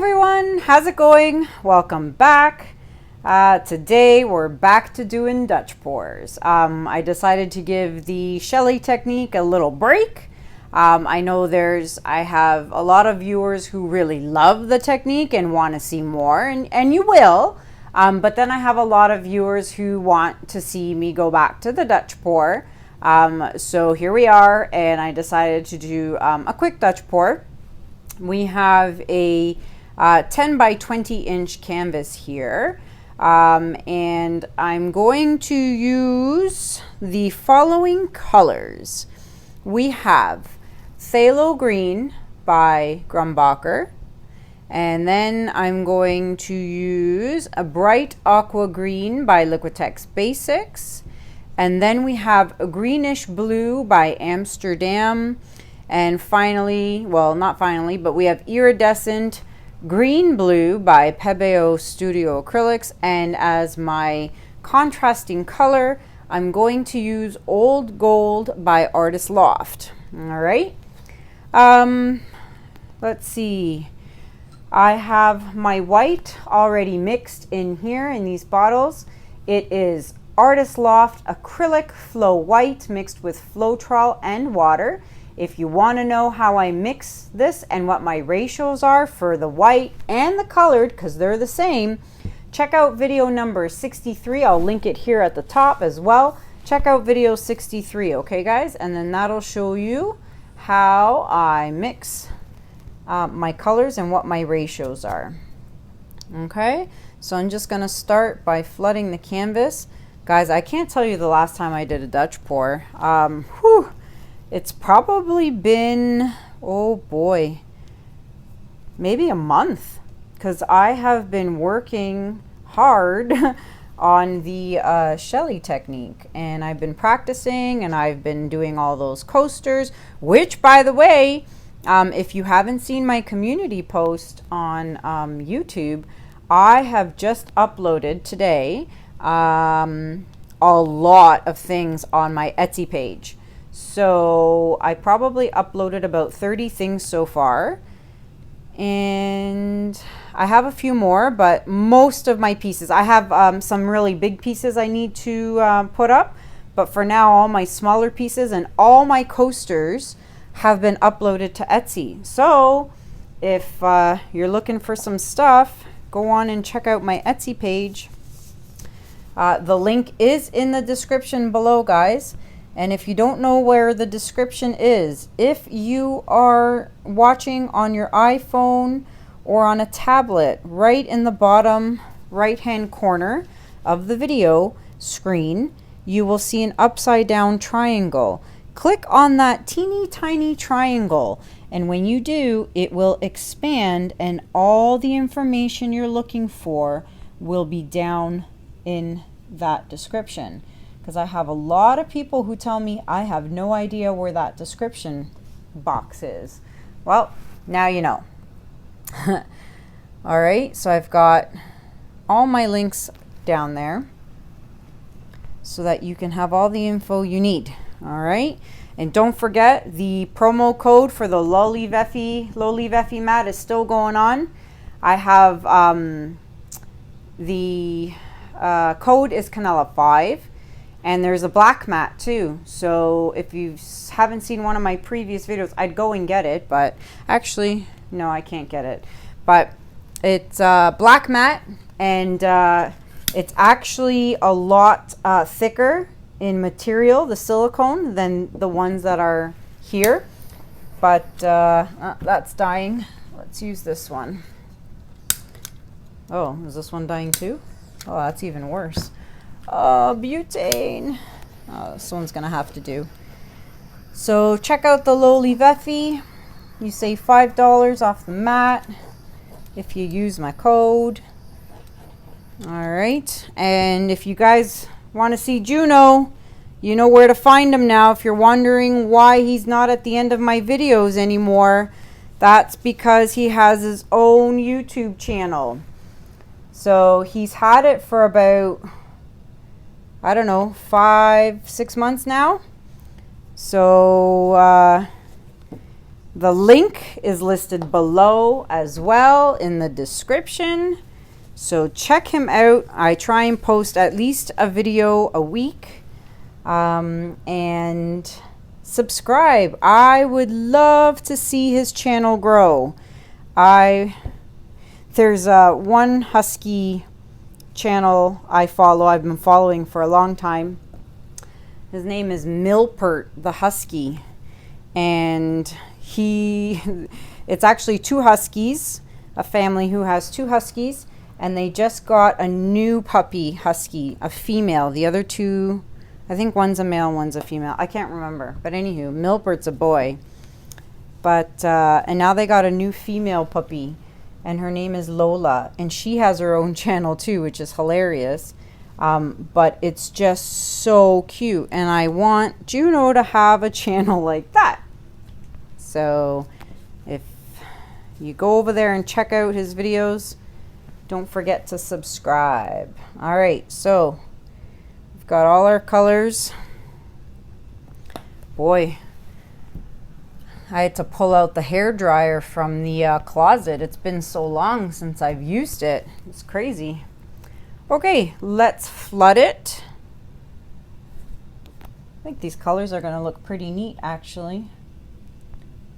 everyone, how's it going? Welcome back. Today we're back to doing Dutch pours. I decided to give the Shelly technique a little break. I know I have a lot of viewers who really love the technique and want to see more, and you will. But then I have a lot of viewers who want to see me go back to the Dutch pour. So here we are, and I decided to do a quick Dutch pour. We have a 10 by 20 inch canvas here, and I'm going to use the following colors. We have Phthalo Green by Grumbacher, and then I'm going to use a Bright Aqua Green by Liquitex Basics, and then we have a Greenish Blue by Amsterdam. And finally, well, not finally, but we have Iridescent Green Blue by Pebeo Studio Acrylics. And as my contrasting color, I'm going to use Old Gold by Artist Loft. All right. Let's see. I have my white already mixed in here in these bottles. It is Artist Loft Acrylic Flow White mixed with Floetrol and water. If you want to know how I mix this and what my ratios are for the white and the colored, because they're the same, check out video number 63. I'll link it here at the top as well. Check out video 63, okay guys? And then that'll show you how I mix my colors and what my ratios are. Okay, so I'm just going to start by flooding the canvas. Guys, I can't tell you the last time I did a Dutch pour. It's probably been, oh boy, maybe a month, because I have been working hard on the Shelly technique, and I've been practicing, and I've been doing all those coasters, which, by the way, if you haven't seen my community post on YouTube, I have just uploaded today a lot of things on my Etsy page. So I probably uploaded about 30 things so far, and I have a few more, but most of my pieces, I have some really big pieces I need to put up, but for now all my smaller pieces and all my coasters have been uploaded to Etsy. So if you're looking for some stuff, go on and check out my Etsy page. The link is in the description below, guys. And if you don't know where the description is, if you are watching on your iPhone or on a tablet, right in the bottom right-hand corner of the video screen, you will see an upside down triangle. Click on that teeny tiny triangle, and when you do, it will expand, and all the information you're looking for will be down in that description. Because I have a lot of people who tell me I have no idea where that description box is. Well, now you know. All right, so I've got all my links down there so that you can have all the info you need. All right, and don't forget the promo code for the Lolly Veffy mat is still going on. I have the code is Kanella 5. And there's a black mat too. So if you haven't seen one of my previous videos, I'd go and get it. But actually, no, I can't get it. But it's a black mat, and it's actually a lot thicker in material, the silicone, than the ones that are here. But that's dying. Let's use this one. Oh, is this one dying too? Oh, that's even worse. Oh, butane. Oh, this one's gonna have to do. So check out the Lolly Veffy. You save $5 off the mat if you use my code. All right, and if you guys want to see Juno, you know where to find him now. If you're wondering why he's not at the end of my videos anymore, that's because he has his own YouTube channel. So he's had it for about, I don't know, 5-6 months now. So The link is listed below as well in the description. So check him out. I try and post at least a video a week. And subscribe. I would love to see his channel grow. There's one husky channel I follow. I've been following for a long time. His name is Milpert the Husky, and it's actually two huskies, a family who has two huskies, and they just got a new puppy husky, a female. The other two, I think one's a male, one's a female. I can't remember, but anywho, Milpert's a boy. But and now they got a new female puppy, and her name is Lola, and she has her own channel too, which is hilarious. But it's just so cute, and I want Juno to have a channel like that. So if you go over there and check out his videos, don't forget to subscribe. All right, so we've got all our colors. Boy, I had to pull out the hair dryer from the closet. It's been so long since I've used it. It's crazy. Okay, let's flood it. I think these colors are going to look pretty neat, actually.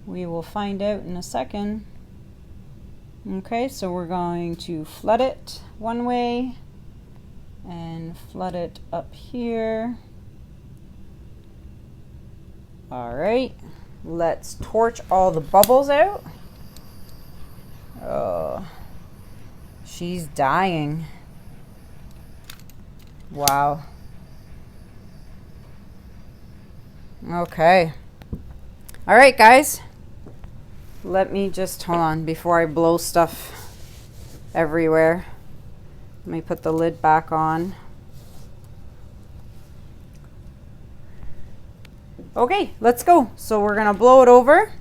We will find out in a second. Okay, so we're going to flood it one way and flood it up here. All right, let's torch all the bubbles out. Oh, she's dying. Wow. Okay. All right, guys. Let me just, hold on, before I blow stuff everywhere. Let me put the lid back on. Okay, let's go. So we're gonna blow it over.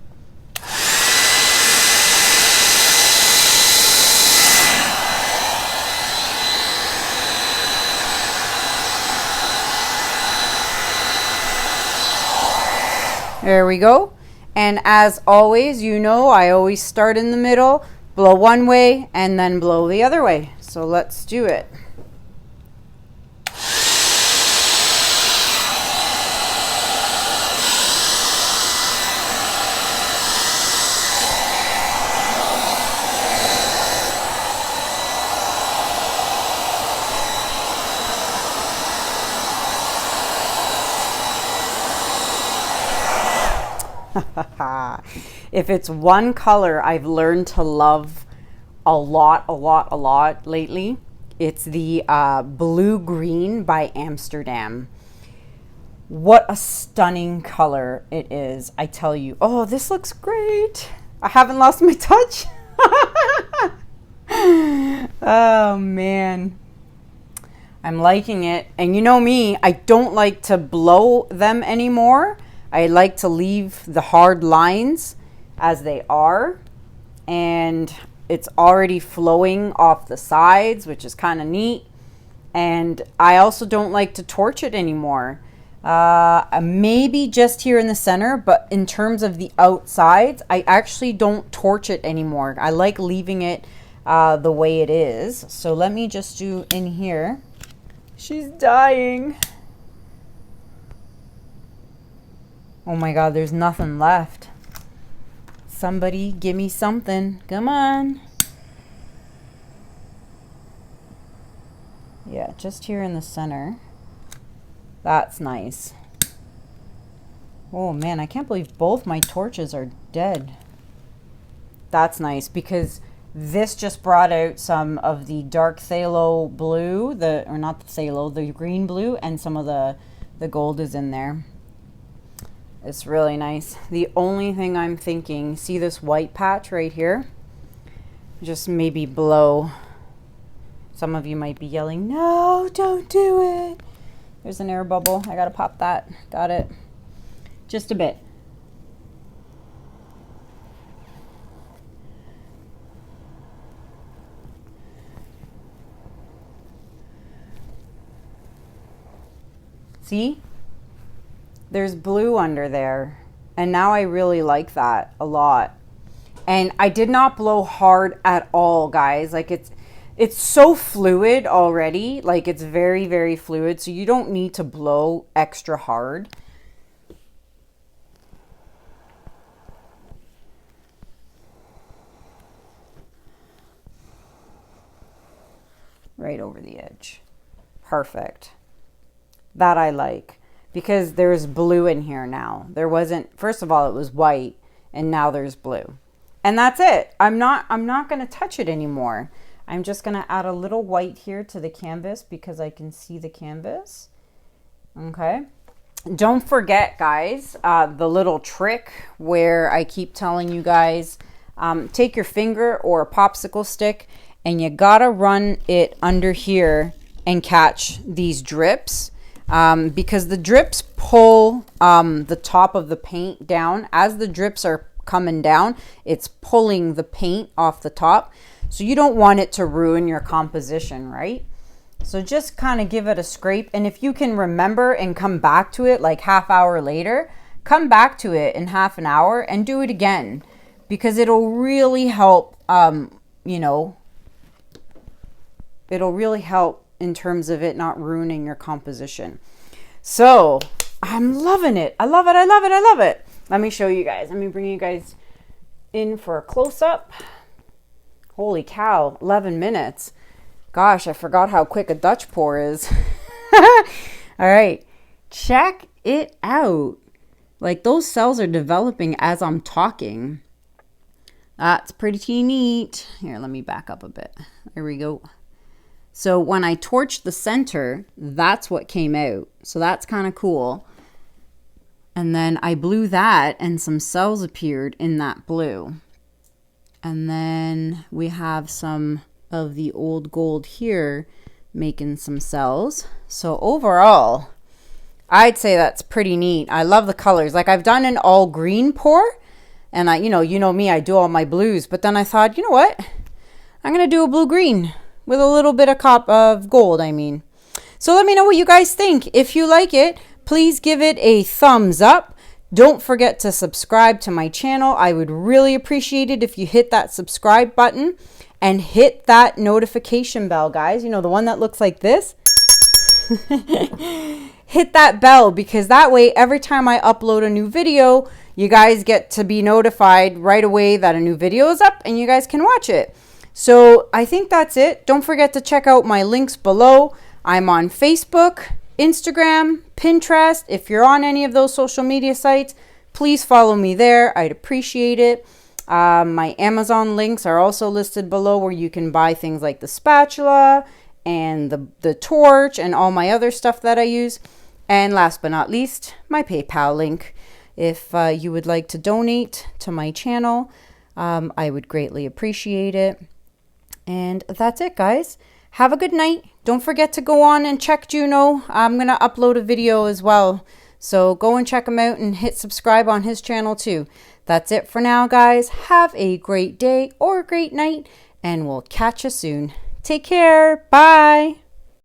There we go. And as always, you know, I always start in the middle, blow one way, and then blow the other way. So let's do it. If it's one color I've learned to love a lot lately, it's the blue-green by Amsterdam. What a stunning color it is, I tell you. Oh, this looks great. I haven't lost my touch. Oh, man. I'm liking it. And you know me, I don't like to blow them anymore. I like to leave the hard lines as they are, and it's already flowing off the sides, which is kind of neat. And I also don't like to torch it anymore. Maybe just here in the center, but in terms of the outsides, I actually don't torch it anymore. I like leaving it the way it is. So let me just do in here. She's dying. Oh my God, there's nothing left. Somebody give me something. Come on. Yeah, just here in the center. That's nice. Oh man, I can't believe both my torches are dead. That's nice because this just brought out some of the dark phthalo blue, or not the phthalo, the green blue, and some of the gold is in there. It's really nice. The only thing I'm thinking, see this white patch right here? Just maybe blow. Some of you might be yelling, no, don't do it. There's an air bubble. I gotta pop that. Got it. Just a bit. See? There's blue under there. And now I really like that a lot. And I did not blow hard at all, guys. Like it's so fluid already. Like it's very, very fluid. So you don't need to blow extra hard. Right over the edge. Perfect. That I like, because there's blue in here now. There wasn't, first of all, it was white, and now there's blue. And that's it. I'm not going to touch it anymore. I'm just going to add a little white here to the canvas because I can see the canvas. Okay. Don't forget, guys, the little trick where I keep telling you guys, take your finger or a popsicle stick and you gotta run it under here and catch these drips, because the drips pull the top of the paint down. As the drips are coming down, it's pulling the paint off the top. So you don't want it to ruin your composition, right? So just kind of give it a scrape. And if you can remember and come back to it like half hour later, come back to it in half an hour and do it again, because it'll really help, you know, it'll really help in terms of it not ruining your composition. So I'm loving it. I love it. I love it. I love it. Let me show you guys. Let me bring you guys in for a close-up. Holy cow, 11 minutes. Gosh, I forgot how quick a Dutch pour is. All right, check it out. Like, those cells are developing as I'm talking. That's pretty neat. Here, let me back up a bit. There we go. So when I torched the center, that's what came out. So that's kind of cool. And then I blew that and some cells appeared in that blue. And then we have some of the old gold here making some cells. So overall, I'd say that's pretty neat. I love the colors. Like, I've done an all green pour, and you know me, I do all my blues. But then I thought, you know what? I'm going to do a blue green with a little bit of gold, I mean. So let me know what you guys think. If you like it, please give it a thumbs up. Don't forget to subscribe to my channel. I would really appreciate it if you hit that subscribe button and hit that notification bell, guys. You know, the one that looks like this. Hit that bell, because that way every time I upload a new video, you guys get to be notified right away that a new video is up and you guys can watch it. So I think that's it. Don't forget to check out my links below. I'm on Facebook, Instagram, Pinterest. If you're on any of those social media sites, please follow me there. I'd appreciate it. My Amazon links are also listed below, where you can buy things like the spatula and the torch and all my other stuff that I use. And last but not least, my PayPal link. If you would like to donate to my channel, I would greatly appreciate it. And that's it, guys. Have a good night. Don't forget to go on and check Juno. I'm going to upload a video as well. So go and check him out and hit subscribe on his channel too. That's it for now, guys. Have a great day or a great night, and we'll catch you soon. Take care. Bye.